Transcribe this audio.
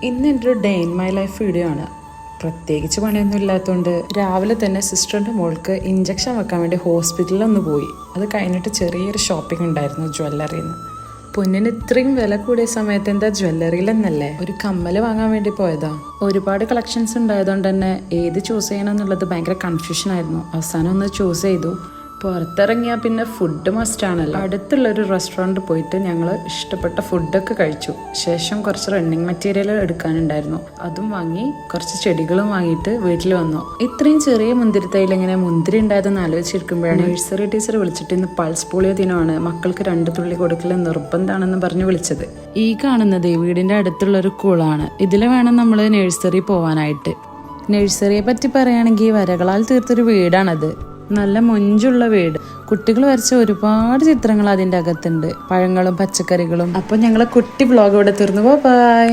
ഇന്ന് എൻ്റെ ഒരു day in my life video ആണ്. പ്രത്യേകിച്ച് പണിയൊന്നും ഇല്ലാത്തതുകൊണ്ട് രാവിലെ തന്നെ സിസ്റ്ററിൻ്റെ മോൾക്ക് ഇഞ്ചക്ഷൻ വെക്കാൻ വേണ്ടി ഹോസ്പിറ്റലിൽ ഒന്ന് പോയി. അത് കഴിഞ്ഞിട്ട് ചെറിയൊരു ഷോപ്പിംഗ് ഉണ്ടായിരുന്നു ജ്വല്ലറിയിൽ നിന്ന്. പൊന്നിന് ഇത്രയും വില കൂടിയ സമയത്ത് എന്താ ജ്വല്ലറിയിലെന്നല്ലേ ഒരു കമ്മല് വാങ്ങാൻ വേണ്ടി പോയതാ. ഒരുപാട് കളക്ഷൻസ് ഉണ്ടായതുകൊണ്ട് തന്നെ ഏത് ചൂസ് ചെയ്യണം എന്നുള്ളത് ഭയങ്കര കൺഫ്യൂഷൻ ആയിരുന്നു. അവസാനം ഒന്ന് ചൂസ് ചെയ്തു. പുറത്തിറങ്ങിയാൽ പിന്നെ ഫുഡ് മസ്റ്റ് ആണല്ലോ. അടുത്തുള്ളൊരു റെസ്റ്റോറൻറ്റ് പോയിട്ട് ഞങ്ങൾ ഇഷ്ടപ്പെട്ട ഫുഡൊക്കെ കഴിച്ചു. ശേഷം കുറച്ച് റണ്ണിങ് മെറ്റീരിയൽ എടുക്കാനുണ്ടായിരുന്നു, അതും വാങ്ങി. കുറച്ച് ചെടികളും വാങ്ങിയിട്ട് വീട്ടിൽ വന്നു. ഇത്രയും ചെറിയ മുന്തിരിത്തൈയിൽ എങ്ങനെ മുന്തിരി ഉണ്ടായതെന്ന് ആലോചിച്ചിരിക്കുമ്പോഴാണ് നഴ്സറി ടീച്ചർ വിളിച്ചിട്ട് ഇന്ന് പൾസ് പോളിയോ ദിനമാണ്, മക്കൾക്ക് 2 തുള്ളി കൊടുക്കൽ നിർബന്ധമാണെന്ന് പറഞ്ഞ് വിളിച്ചത്. ഈ കാണുന്നത് വീടിൻ്റെ അടുത്തുള്ളൊരു കുളമാണ്. ഇതിൽ വേണം നമ്മൾ നഴ്സറി പോവാനായിട്ട്. നഴ്സറിയെ പറ്റി പറയുകയാണെങ്കിൽ വരകളാൽ തീർത്തൊരു വീടാണത്. നല്ല മൊഞ്ചുള്ള വീട്. കുട്ടികൾ വരച്ച ഒരുപാട് ചിത്രങ്ങൾ അതിൻ്റെ അകത്തുണ്ട്, പഴങ്ങളും പച്ചക്കറികളും. അപ്പോൾ ഞങ്ങളെ കുട്ടി വ്ളോഗ് ഇവിടെ തീർന്നു. ബൈ.